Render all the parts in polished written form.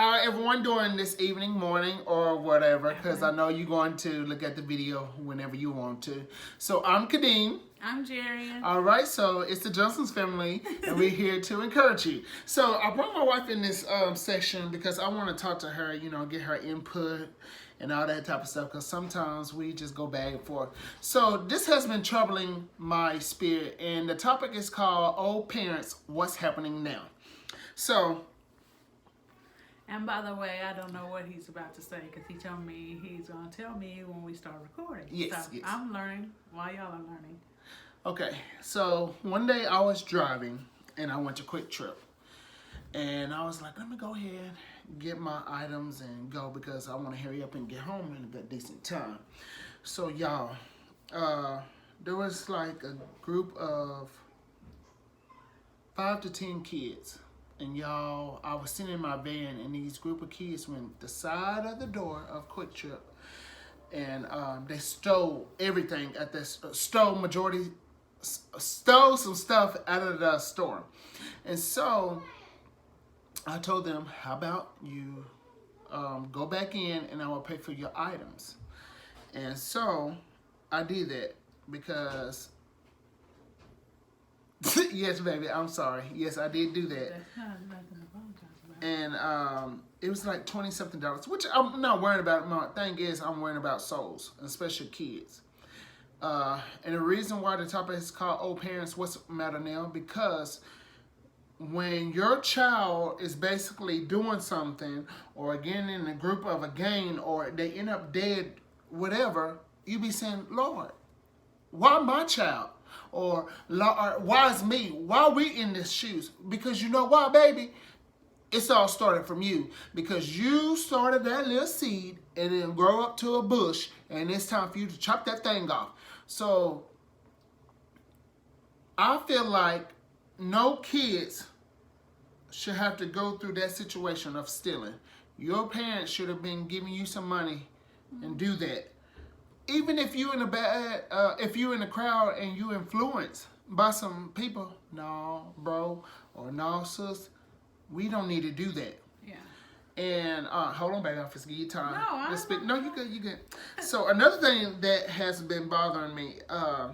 how everyone doing this evening, morning, or whatever, because I know you're going to look at the video whenever you want to. So I'm Kadeem. I'm Jerry. All right, so it's the Johnson's family, and we're here to encourage you. So I brought my wife in this section because I want to talk to her, get her input and all that type of stuff, because sometimes we just go back and forth. So this has been troubling my spirit, and the topic is called Old Parents, What's Happening Now? So... And by the way, I don't know what he's about to say because he told me he's going to tell me when we start recording. Yes, so yes. I'm learning while y'all are learning. Okay, so one day I was driving and I went to Quick Trip. And I was like, let me go ahead, get my items and go because I want to hurry up and get home in a good decent time. So y'all, there was like a group of 5 to 10 kids. And y'all, I was sitting in my van and these group of kids went the side of the door of Quick Trip. And they stole everything at this, stole some stuff out of the store. And so I told them, how about you go back in and I will pay for your items. And so I did that because, yes, baby, I'm sorry. Yes, I did do that. That's not nothing to apologize about. And it was like $20-something, which I'm not worried about. My thing is, I'm worrying about souls, especially kids. And the reason why the topic is called Old Parents, What's the Matter Now? Because when your child is basically doing something or getting in a group of a gang or they end up dead, whatever, you be saying, Lord, why my child? Or why is me? Why are we in this shoes? Because you know why, baby? It's all started from you. Because you started that little seed and then grow up to a bush and it's time for you to chop that thing off. So I feel like no kids should have to go through that situation of stealing. Your parents should have been giving you some money and do that. Even if you in a bad, if you in a crowd and you influenced by some people, no, bro, or no, sis, we don't need to do that. Yeah. And hold on, baby, I'll just give you time. No, I Let's speak. don't No, you good, you good. So another thing that has been bothering me, I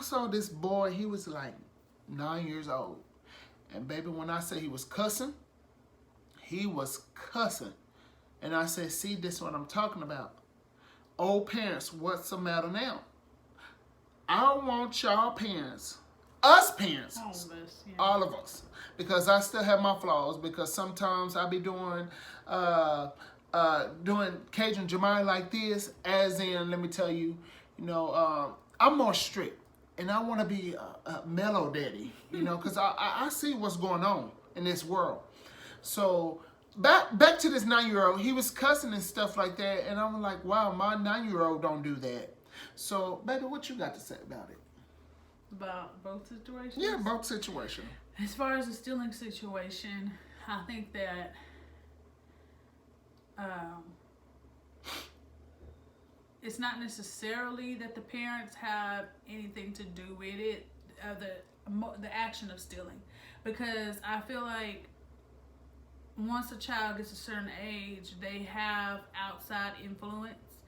saw this boy. He was like 9 years old, and baby, when I say he was cussing, and I said, see, this is what I'm talking about. Old parents, what's the matter now? I want y'all parents, us parents, All of us. Yeah. all of us, because I still have my flaws, because sometimes I be doing Cajun Jamai like this, as in, let me tell you, I'm more strict, and I want to be a mellow daddy, because I see what's going on in this world. So back to this 9-year-old, he was cussing and stuff like that, and I'm like, wow, my 9-year-old don't do that. So, baby, what you got to say about it? About both situations? Yeah, both situations. As far as the stealing situation, I think that it's not necessarily that the parents have anything to do with it, the action of stealing, because I feel like once a child gets a certain age, they have outside influence.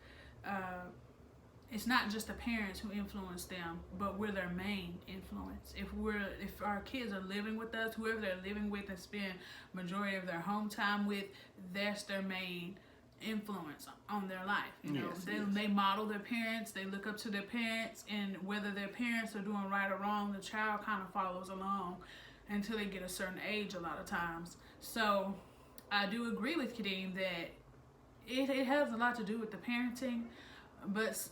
It's not just the parents who influence them, but we're their main influence. If our kids are living with us, whoever they're living with and spend majority of their home time with, that's their main influence on their life. They model their parents, they look up to their parents, and whether their parents are doing right or wrong, the child kind of follows along until they get a certain age a lot of times. So I do agree with Kadeem that it has a lot to do with the parenting, but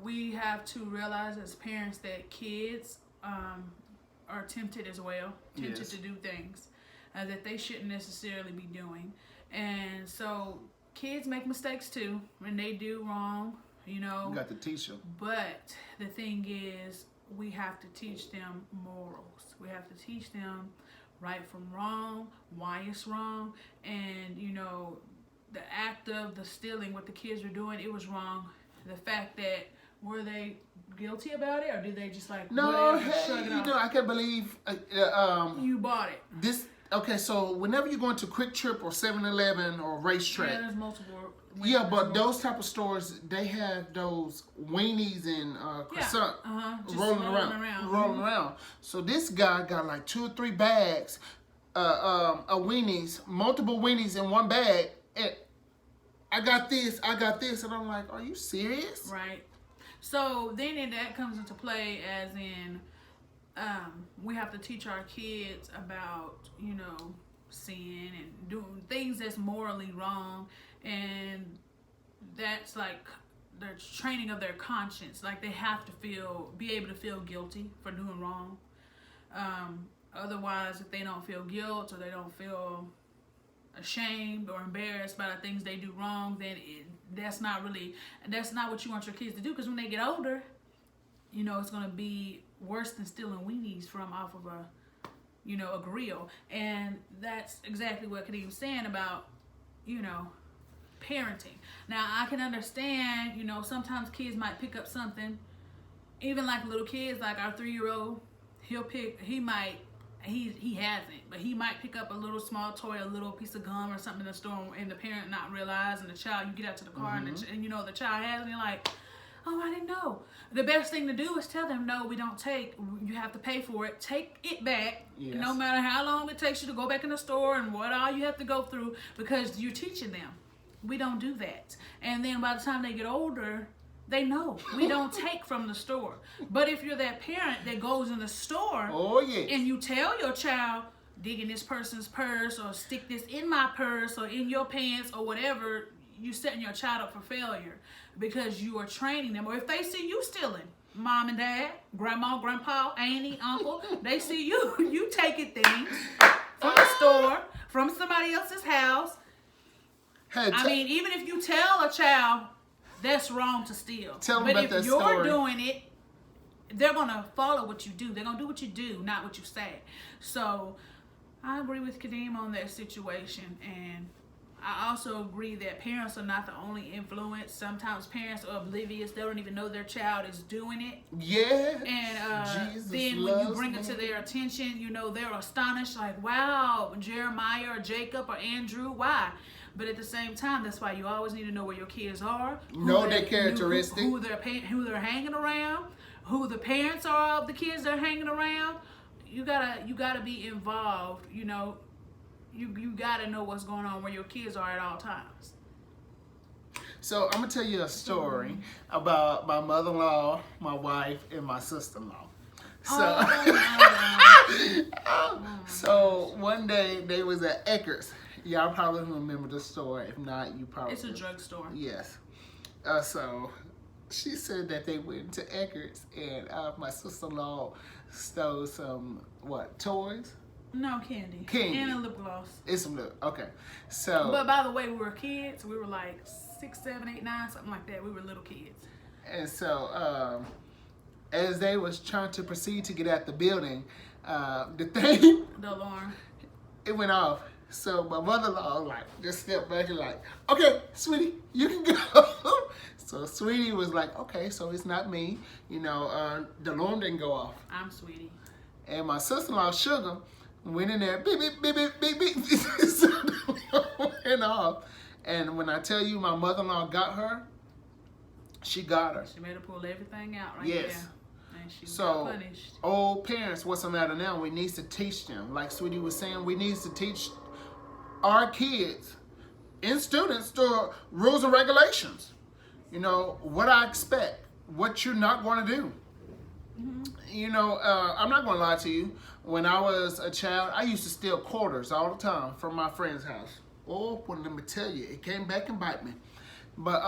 we have to realize as parents that kids are tempted as well, tempted to do things that they shouldn't necessarily be doing. And so kids make mistakes too, and they do wrong, You got to teach them. But the thing is, we have to teach them morals. We have to teach them right from wrong, why it's wrong, and the act of the stealing, what the kids were doing, it was wrong. The fact that, were they guilty about it, or did they just no? shrug it off? I can't believe You bought it. This Okay, so whenever you go into Quick Trip or 7-Eleven or Racetrack, Yeah, there's multiple. yeah, but those type of stores, they have those weenies and croissant rolling around. So this guy got like 2 or 3 bags of weenies, multiple weenies in one bag. And I got this, and I'm like, are you serious? Right. So then that comes into play as in we have to teach our kids about, sin and doing things that's morally wrong, and that's like the training of their conscience. Like they have to be able to feel guilty for doing wrong. Otherwise, if they don't feel guilt or they don't feel ashamed or embarrassed by the things they do wrong, then that's not what you want your kids to do. Because when they get older, it's going to be worse than stealing weenies from off of a grill. And that's exactly what Kadeem was saying about, parenting. Now, I can understand, sometimes kids might pick up something, even like little kids, like our 3-year-old, he hasn't, but he might pick up a little small toy, a little piece of gum or something in the store, and the parent not realize, and the child, you get out to the car, and the child has, and you're like, oh, I didn't know. The best thing to do is tell them, no, we don't take. You have to pay for it. Take it back. Yes. No matter how long it takes you to go back in the store and what all you have to go through, because you're teaching them. We don't do that. And then by the time they get older, they know we don't take from the store. But if you're that parent that goes in the store and you tell your child, dig in this person's purse or stick this in my purse or in your pants or whatever, you're setting your child up for failure because you are training them. Or if they see you stealing, mom and dad, grandma, grandpa, auntie, uncle, they see you taking things from the store, from somebody else's house. Even if you tell a child that's wrong to steal. But if you're doing it, they're going to follow what you do. They're going to do what you do, not what you say. So I agree with Kadeem on that situation. And I also agree that parents are not the only influence. Sometimes parents are oblivious. They don't even know their child is doing it. Yeah. And then when you bring it to their attention, they're astonished, like, wow, Jeremiah or Jacob or Andrew, why? But at the same time, that's why you always need to know where your kids are. Know their characteristics. Who they're hanging around. Who the parents are of the kids they're hanging around. You gotta be involved, You gotta know what's going on where your kids are at all times. So I'm gonna tell you a story about my mother-in-law, my wife, and my sister-in-law. So one day they was at Eckerd's. Y'all probably remember the store. If not, you probably. It's a drugstore. Yes. So she said that they went to Eckerd's and my sister-in-law stole some toys. No, candy. And a lip gloss. It's some lip. Okay. So. But by the way, we were kids. We were like 6, 7, 8, 9, something like that. We were little kids. And so, as they was trying to proceed to get at the building, the alarm, it went off. So my mother-in-law just stepped back and okay, sweetie, you can go. So sweetie was like, okay, so it's not me. The alarm didn't go off. I'm sweetie. And my sister-in-law, Sugar, went in there, beep, beep, beep, beep, beep, beep. So the alarm went off. And when I tell you my mother-in-law got her, she got her. She made her pull everything out right there. And she so, got punished. Old parents, what's the matter now? We need to teach them. Like Sweetie was saying, we need to teach our kids and students the rules and regulations. What I expect, what you're not going to do. Mm-hmm. I'm not going to lie to you. When I was a child, I used to steal quarters all the time from my friend's house. Oh, well, let me tell you, it came back and bite me. But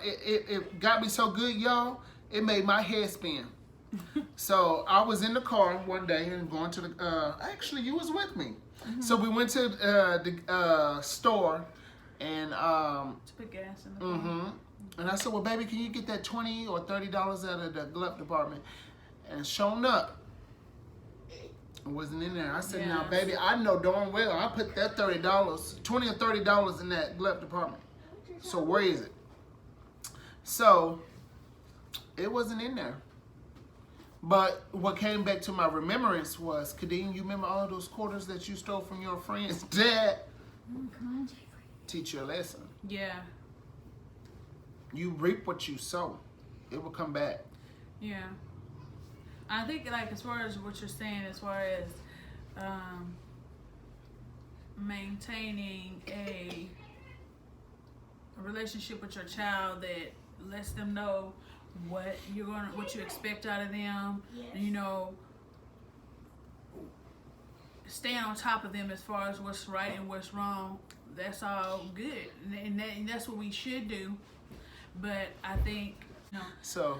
it got me so good, y'all, it made my head spin. So I was in the car one day and going to the, actually you was with me. Mm-hmm. So we went to the store and to put gas in the car. Mm-hmm. And I said, well, baby, can you get that $20 or $30 out of the glove department? And showing up, it wasn't in there. I said, now, baby, I know darn well I put that $20 or $30 in that glove department. So where is it? So it wasn't in there. But what came back to my remembrance was, Kadeem, you remember all those quarters that you stole from your friend's dad? Teach you a lesson. Yeah. You reap what you sow. It will come back. Yeah. I think, like, as far as what you're saying, as far as maintaining a relationship with your child that lets them know what you expect out of them, and, you know, staying on top of them as far as what's right and what's wrong. That's all good, and that's what we should do. But I think, you know, So,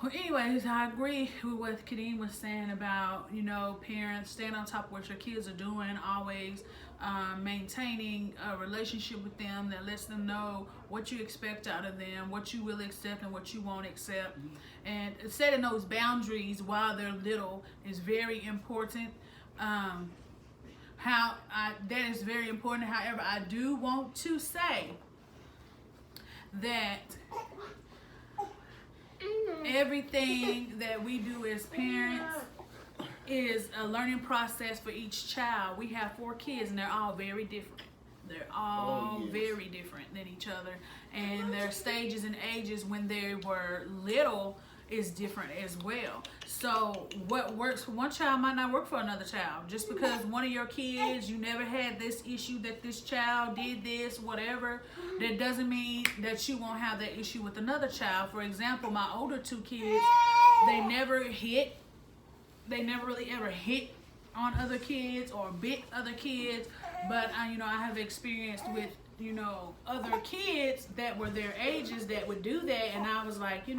well, anyways, I agree with what Kadeem was saying about, you know, parents staying on top of what your kids are doing, always maintaining a relationship with them that lets them know what you expect out of them, what you will accept and what you won't accept. And setting those boundaries while they're little is very important. That is very important. However, I do want to say that everything that we do as parents is a learning process for each child. We have 4 kids and they're all very different. They're all very different than each other. And their stages and ages when they were little is different as well. So what works for one child might not work for another child. Just because one of your kids, you never had this issue that this child did this, whatever, that doesn't mean that you won't have that issue with another child. For example, my older 2 kids, they never hit. They never really ever hit on other kids or bit other kids. But I have experienced with, other kids that were their ages that would do that. And I was like,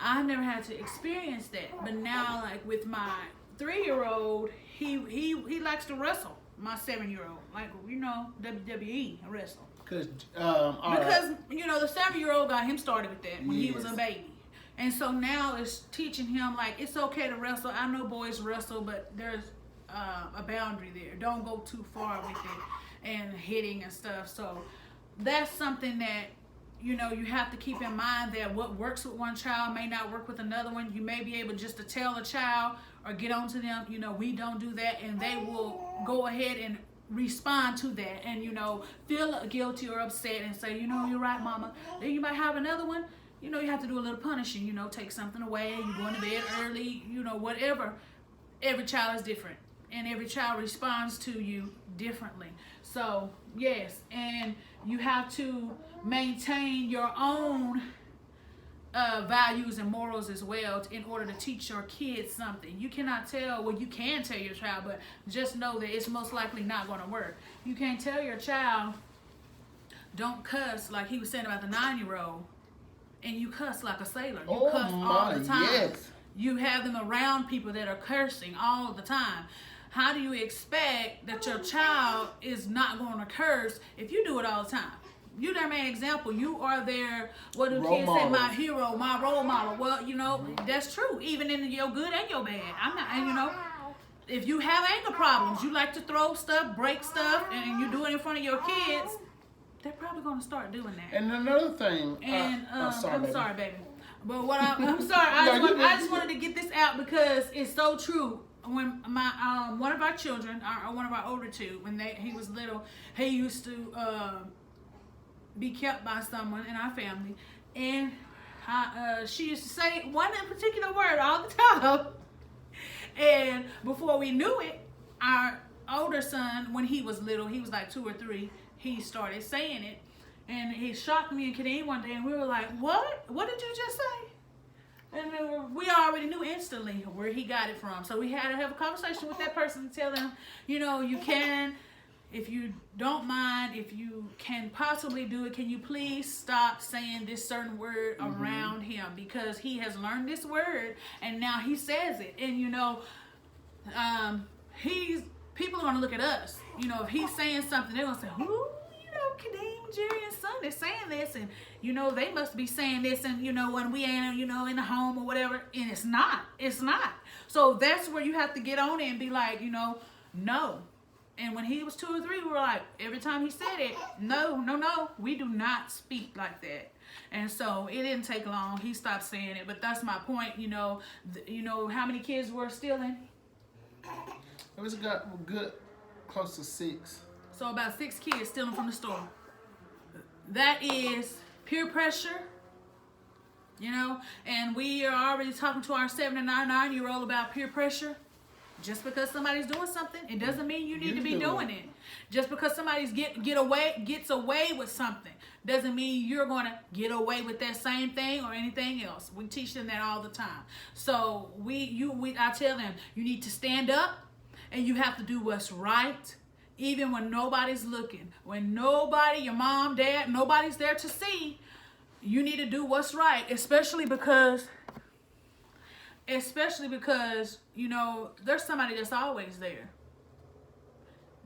I've never had to experience that. But now, like with my 3-year-old, he likes to wrestle. My 7-year-old, like, WWE wrestle. Because the 7-year-old got him started with that when he was a baby. And so now it's teaching him, like, it's okay to wrestle. I know boys wrestle, but there's a boundary there. Don't go too far with it and hitting and stuff. So that's something that, you have to keep in mind, that what works with one child may not work with another one. You may be able just to tell a child or get on to them, we don't do that, and they will go ahead and respond to that and, feel guilty or upset and say, you're right, mama. Then you might have another one, you have to do a little punishing, take something away, you going to bed early, whatever. Every child is different, and every child responds to you differently. So, yes, and you have to maintain your own values and morals as well in order to teach your kids something. You cannot tell, well, you can tell your child, but just know that it's most likely not going to work. You can't tell your child, don't cuss, like he was saying about the 9-year-old, and you cuss like a sailor. You cuss all the time. Yes. You have them around people that are cursing all the time. How do you expect that your child is not going to curse if you do it all the time? You're their main example. You are their, what do kids say, my hero, my role model. Well, that's true, even in your good and your bad. If you have anger problems, you like to throw stuff, break stuff, and you do it in front of your kids, they're probably going to start doing that. And another thing, and I'm sorry, baby. But I'm sorry, I just wanted to get this out because it's so true. When my one of our children, one of our older 2, when he was little, he used to be kept by someone in our family, and she used to say one particular word all the time. And before we knew it, our older son, when he was little, he was like 2 or 3, he started saying it, and he shocked me and Kadeem one day, and we were like, "What? What did you just say?" And we already knew instantly where he got it from. So we had to have a conversation with that person and tell them, you can, if you don't mind, if you can possibly do it, can you please stop saying this certain word around him? Because he has learned this word and now he says it. And, people are going to look at us. If he's saying something, they're going to say, who? Kadeem, Jerry, and son, they're saying this, and they must be saying this, and when we ain't in the home or whatever, and it's not. So that's where you have to get on it and be like, no. And when he was 2 or 3, we were like, every time he said it, no, we do not speak like that. And so it didn't take long. He stopped saying it. But that's my point. You know, how many kids were stealing? It was a good close to 6. So about 6 kids stealing from the store. That is peer pressure. You know, and we are already talking to our 7 and 9-year-old about peer pressure. Just because somebody's doing something, it doesn't mean you need to be doing it. Just because somebody's gets away with something, doesn't mean you're gonna get away with that same thing or anything else. We teach them that all the time. So I tell them, you need to stand up and you have to do what's right, even when nobody's looking. When nobody, your mom, dad, nobody's there to see, you need to do what's right, especially because, you know, there's somebody that's always there.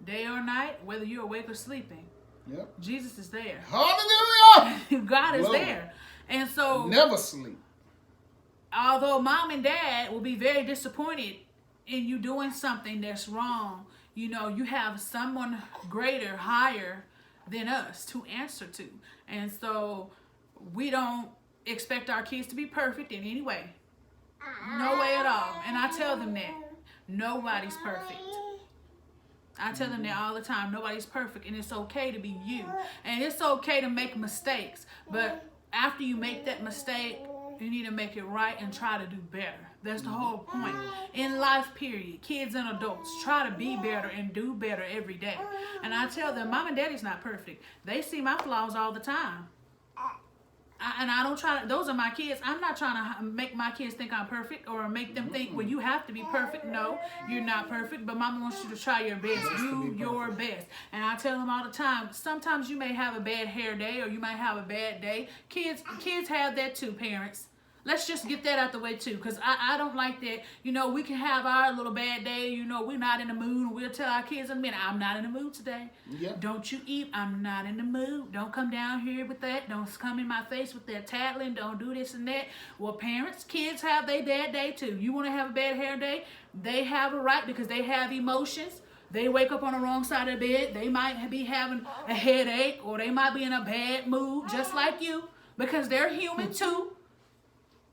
Day or night, whether you're awake or sleeping. Yep. Jesus is there. Hallelujah! God is Glory. there. And so, Never sleep. although mom and dad will be very disappointed in you doing something that's wrong, you know, you have someone greater, higher than us to answer to. And so, we don't expect our kids to be perfect in any way. No way at all. And I tell them that. Nobody's perfect. I tell them that all the time. Nobody's perfect. And it's okay to be you. And it's okay to make mistakes. But after you make that mistake, you need to make it right and try to do better. That's the whole point. In life, period. Kids and adults, try to be better and do better every day. And I tell them, mom and daddy's not perfect. They see my flaws all the time. And I don't try to, those are my kids. I'm not trying to make my kids think I'm perfect or make them think, well, you have to be perfect. No, you're not perfect, but mama wants you to try your best. Do your best. And I tell them all the time, sometimes you may have a bad hair day or you might have a bad day. Kids have that too, parents. Let's just get that out the way too, because I don't like that. You know, we can have our little bad day. You know, we're not in the mood. We'll tell our kids in a minute, I'm not in the mood today. Yep. Don't you eat. I'm not in the mood. Don't come down here with that. Don't come in my face with that tattling. Don't do this and that. Well, parents, kids have their bad day too. You want to have a bad hair day? They have a right because they have emotions. They wake up on the wrong side of the bed. They might be having a headache or they might be in a bad mood just like you because they're human too.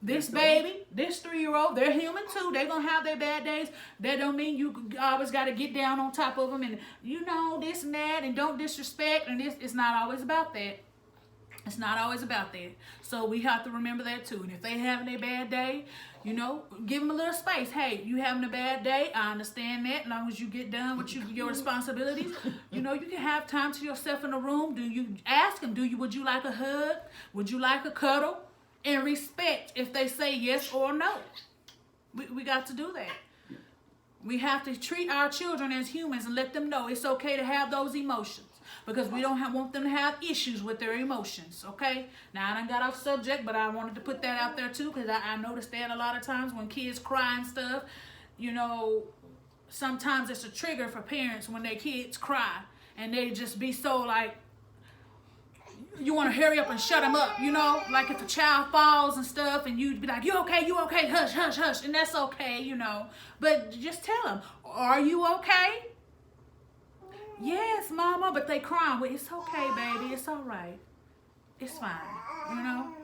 This baby, this 3-year-old, they're human too. They're going to have their bad days. That don't mean you always got to get down on top of them and, you know, this and that and don't disrespect. And this, it's not always about that. It's not always about that. So we have to remember that too. And if they having a bad day, you know, give them a little space. Hey, you having a bad day? I understand that. As long as you get done with your responsibilities, you know, you can have time to yourself in the room. Do you ask them? Would you like a hug? Would you like a cuddle? And respect if they say yes or no. We got to do that. We have to treat our children as humans and let them know it's okay to have those emotions because we don't want them to have issues with their emotions, okay? Now, I done got off subject, but I wanted to put that out there too because I noticed that a lot of times when kids cry and stuff, you know, sometimes it's a trigger for parents when their kids cry and they just be so like, you want to hurry up and shut them up, you know? Like if a child falls and stuff and you'd be like, you okay, hush, hush, hush. And that's okay, you know. But just tell them, are you okay? Yes, mama, but they crying. Well, it's okay, baby, it's all right. It's fine, you know?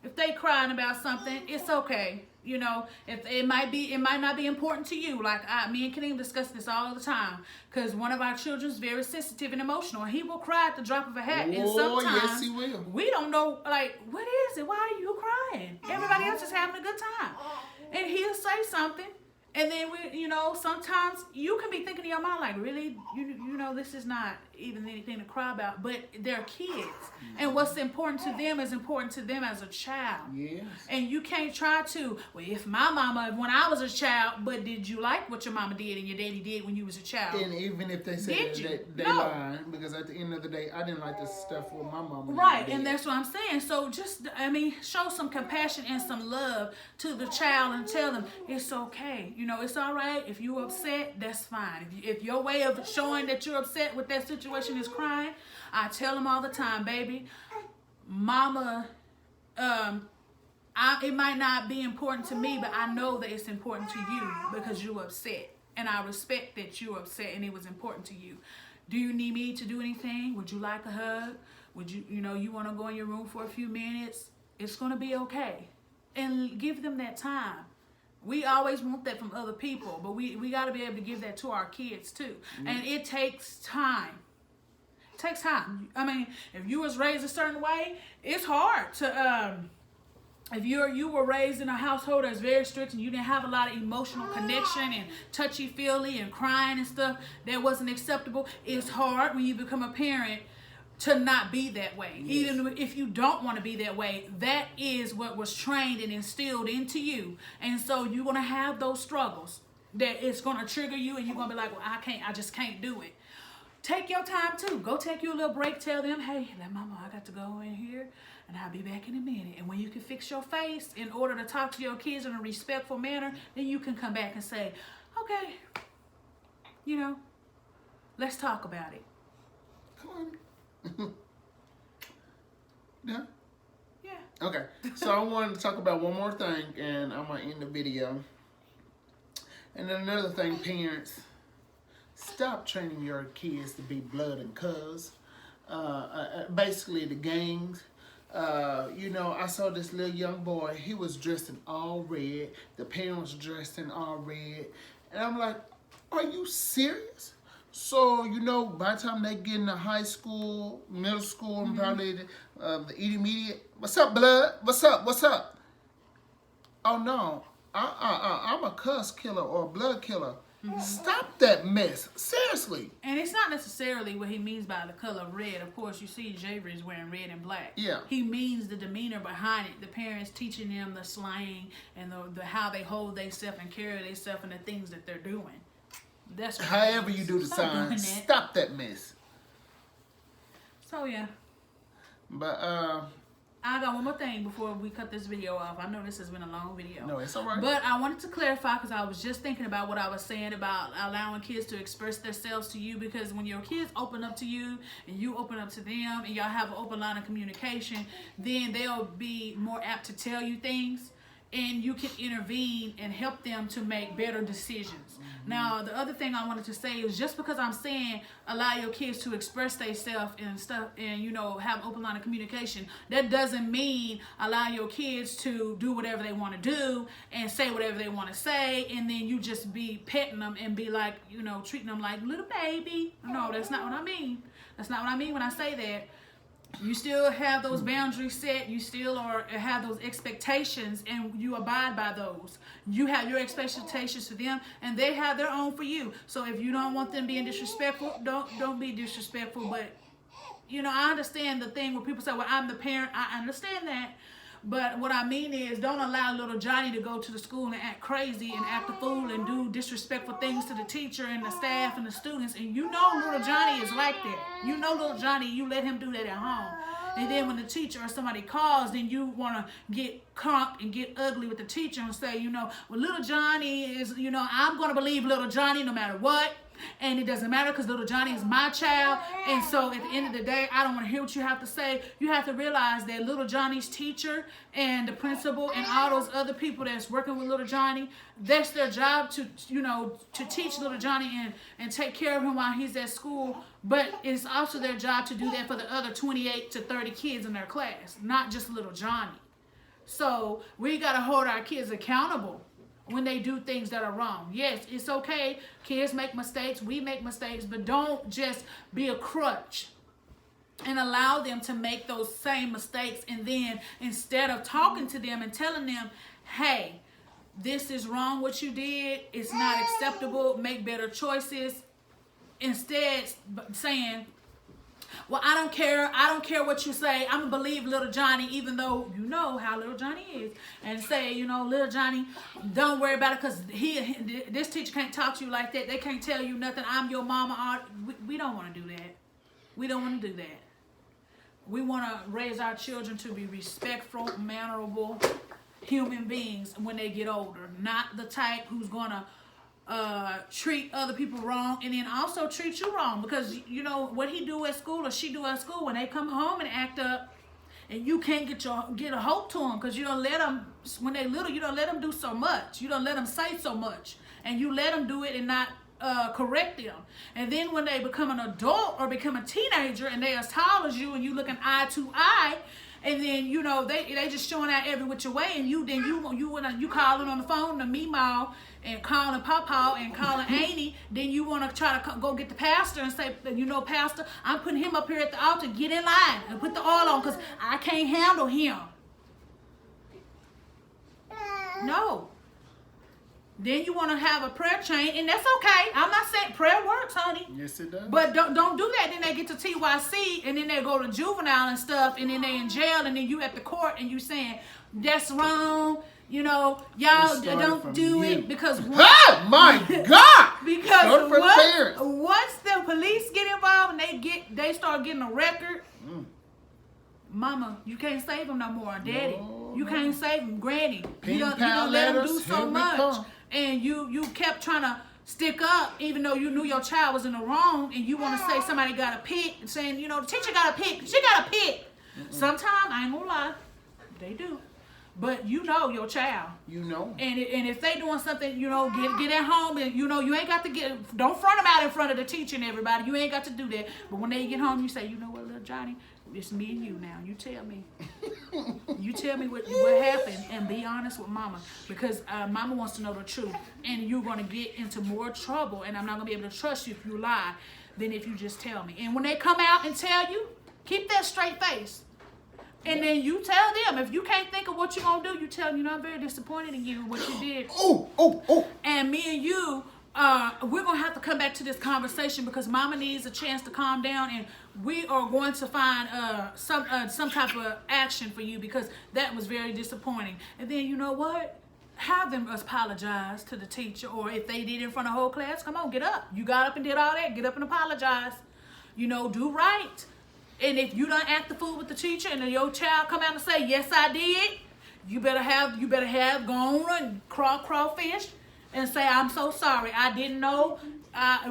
If they crying about something, it's okay. You know, if it might not be important to you. Like me and Kadeem discuss this all the time because one of our children's very sensitive and emotional. He will cry at the drop of a hat, and sometimes yes, he will. We don't know. Like, what is it? Why are you crying? Everybody else is having a good time, and he'll say something, and then sometimes you can be thinking in your mind like, really, you know, this is not even anything to cry about, but they're kids, and what's important to them is important to them as a child. Yes. And you can't try to, well, if my mama, when I was a child, but did you like what your mama did and your daddy did when you was a child? And even if they say they No. lying, because at the end of the day, I didn't like this stuff with my mama. Right, and that's what I'm saying. So just, show some compassion and some love to the child and tell them it's okay. You know, it's all right. If you're upset, that's fine. If your way of showing that you're upset with that situation is crying, I tell them all the time, baby, mama, it might not be important to me, but I know that it's important to you because you're upset. And I respect that you're upset and it was important to you. Do you need me to do anything? Would you like a hug? Would you want to go in your room for a few minutes? It's going to be okay. And give them that time. We always want that from other people, but we got to be able to give that to our kids too. And it takes time. It takes time. I mean, if you was raised a certain way, it's hard to if you were raised in a household that's very strict and you didn't have a lot of emotional connection and touchy-feely and crying and stuff that wasn't acceptable, it's hard when you become a parent to not be that way. Yes. Even if you don't want to be that way, that is what was trained and instilled into you. And so you're going to have those struggles that it's going to trigger you and you're going to be like, well, I just can't do it. Take your time too. Go take you a little break. Tell them, hey, mama, I got to go in here and I'll be back in a minute. And when you can fix your face in order to talk to your kids in a respectful manner, then you can come back and say, okay, let's talk about it. Come on. Yeah? Yeah. Okay. So I wanted to talk about one more thing and I'm going to end the video. And then another thing, parents, stop training your kids to be blood and cuz. Basically the gangs. I saw this little young boy. He was dressed in all red. The parents dressed in all red. And I'm like, are you serious? So, by the time they get into high school, middle school, and probably the intermediate, what's up, blood? What's up? What's up? Oh, no. I'm a cuss killer or a blood killer. Stop that mess. Seriously. And it's not necessarily what he means by the color of red. Of course, you see Javier is wearing red and black. Yeah. He means the demeanor behind it. The parents teaching them the slang and the how they hold themselves and carry themselves and the things that they're doing. That's what however you do the sign, stop that mess. So, yeah. But, I got one more thing before we cut this video off. I know this has been a long video. No, it's all right. But I wanted to clarify because I was just thinking about what I was saying about allowing kids to express themselves to you, because when your kids open up to you and you open up to them and y'all have an open line of communication, then they'll be more apt to tell you things and you can intervene and help them to make better decisions. Now, the other thing I wanted to say is just because I'm saying allow your kids to express themselves and stuff and, have open line of communication, that doesn't mean allow your kids to do whatever they want to do and say whatever they want to say and then you just be petting them and be like, treating them like little baby. No, that's not what I mean. That's not what I mean when I say that. You still have those boundaries set. You still have those expectations, and you abide by those. You have your expectations for them, and they have their own for you. So if you don't want them being disrespectful, don't be disrespectful. But I understand the thing where people say, "Well, I'm the parent." I understand that. But what I mean is don't allow little Johnny to go to the school and act crazy and act a fool and do disrespectful things to the teacher and the staff and the students. And little Johnny is like that. Little Johnny, you let him do that at home. And then when the teacher or somebody calls, then you want to get conked and get ugly with the teacher and say, well, little Johnny is, I'm going to believe little Johnny no matter what. And it doesn't matter because little Johnny is my child. And so at the end of the day, I don't want to hear what you have to say. You have to realize that little Johnny's teacher and the principal and all those other people that's working with little Johnny, that's their job to teach little Johnny and take care of him while he's at school. But it's also their job to do that for the other 28 to 30 kids in their class, not just little Johnny. So we got to hold our kids accountable when they do things that are wrong. Yes, it's okay. Kids make mistakes. We make mistakes. But don't just be a crutch and allow them to make those same mistakes. And then instead of talking to them and telling them, hey, this is wrong what you did. It's not acceptable. Make better choices. Instead saying, well, I don't care. I don't care what you say. I'm going to believe little Johnny, even though you know how little Johnny is. And say, little Johnny, don't worry about it because this teacher can't talk to you like that. They can't tell you nothing. I'm your mama. We don't want to do that. We don't want to do that. We want to raise our children to be respectful, mannerable human beings when they get older. Not the type who's going to treat other people wrong and then also treat you wrong, because what he do at school or she do at school, when they come home and act up and you can't get a hold to them because you don't let them, when they little, you don't let them do so much, you don't let them say so much, and you let them do it and not correct them. And then when they become an adult or become a teenager and they're as tall as you and you looking eye to eye, and then they just showing out every which way, and you calling on the phone to Meemaw and calling Pawpaw and calling Annie, then you want to try to go get the pastor and say, Pastor, I'm putting him up here at the altar, get in line and put the oil on because I can't handle him. No. Then you want to have a prayer chain, and that's okay. I'm not saying prayer works, honey. Yes, it does. But don't do that. Then they get to TYC, and then they go to juvenile and stuff, and then they in jail, and then you at the court, and you saying that's wrong. Y'all don't do it because oh my God! Because once the police get involved and they start getting a record. Mama, you can't save them no more. Daddy, you can't save them. Granny, you don't let them do so much. And you kept trying to stick up, even though you knew your child was in the wrong, and you want to say somebody got a pick, and saying, the teacher got a pick. She got a pick. Sometimes, I ain't gonna lie, they do. But your child. And if they doing something, get at home, and you ain't got to don't front them out in front of the teacher and everybody. You ain't got to do that. But when they get home, you say, you know what, little Johnny, it's me and you now. You tell me. You tell me what happened, and be honest with Mama, because Mama wants to know the truth, and you're going to get into more trouble, and I'm not going to be able to trust you if you lie than if you just tell me. And when they come out and tell you, keep that straight face. And then you tell them. If you can't think of what you're going to do, you tell them, I'm very disappointed in you, what you did. And me and you, we're going to have to come back to this conversation because Mama needs a chance to calm down, and we are going to find some type of action for you because that was very disappointing. And then you know what? Have them apologize to the teacher, or if they did in front of the whole class, come on, get up. You got up and did all that. Get up and apologize. Do right. And if you done act the fool with the teacher and then your child come out and say, yes, I did, you better have go on and crawfish and say, I'm so sorry. I didn't know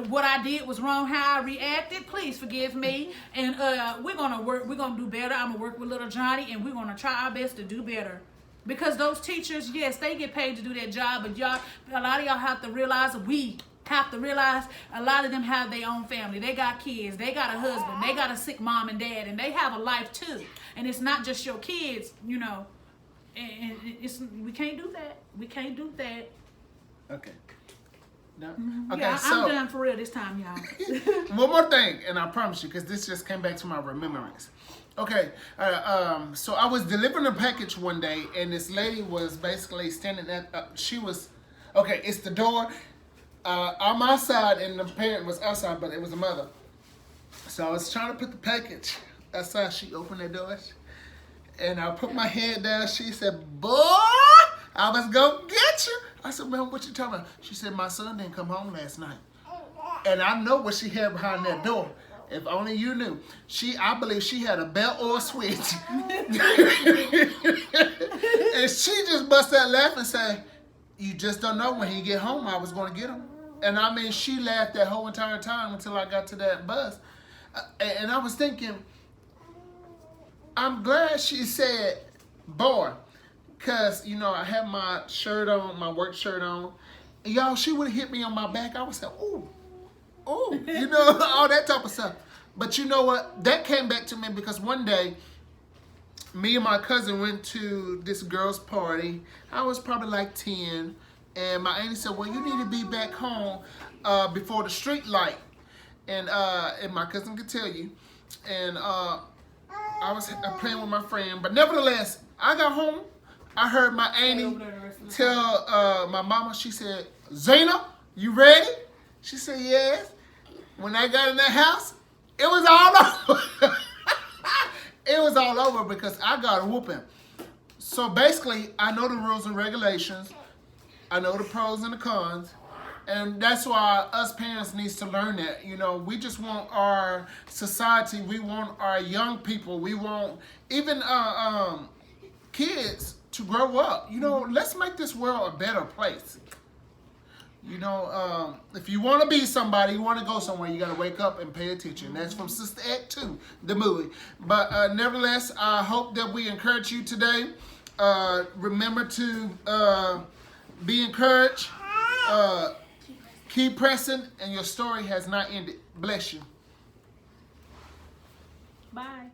what I did was wrong, how I reacted. Please forgive me. And we're gonna do better. I'm gonna work with little Johnny, and we're gonna try our best to do better. Because those teachers, yes, they get paid to do their job, but a lot of y'all have to realize a lot of them have their own family. They got kids, they got a husband, they got a sick mom and dad, and they have a life too. And it's not just your kids, and we can't do that. We can't do that. Okay. No? Okay, yeah, I'm done for real this time, y'all. One more thing, and I promise you, because this just came back to my remembrance. Okay, so I was delivering a package one day, and this lady was basically standing at, it's the door. I'm outside, and the parent was outside, but it was a mother. So I was trying to put the package outside. She opened the door, and I put my head down. She said, boy, I was going to get you. I said, man, what you talking about? She said, my son didn't come home last night. And I know what she had behind that door. If only you knew. I believe she had a belt or a switch. And she just bust out laughing and said, you just don't know when he get home I was going to get him. And I mean, she laughed that whole entire time until I got to that bus. And I was thinking, I'm glad she said, boy, because, I had my shirt on, my work shirt on. And y'all, she would have hit me on my back. I would say, ooh, all that type of stuff. But you know what? That came back to me because one day, me and my cousin went to this girl's party. I was probably like 10. And my auntie said, well, you need to be back home before the street light. And my cousin could tell you. And I was playing with my friend. But nevertheless, I got home. I heard my auntie tell my mama, she said, Zena, you ready? She said, yes. When I got in that house, it was all over. It was all over because I got a whooping. So basically, I know the rules and regulations. I know the pros and the cons. And that's why us parents needs to learn that. We just want our society, we want our young people, we want even kids to grow up. Let's make this world a better place. If you want to be somebody, you want to go somewhere, you got to wake up and pay attention. That's from Sister Act 2, the movie. But nevertheless, I hope that we encourage you today. Remember to be encouraged. Keep pressing, and your story has not ended. Bless you. Bye.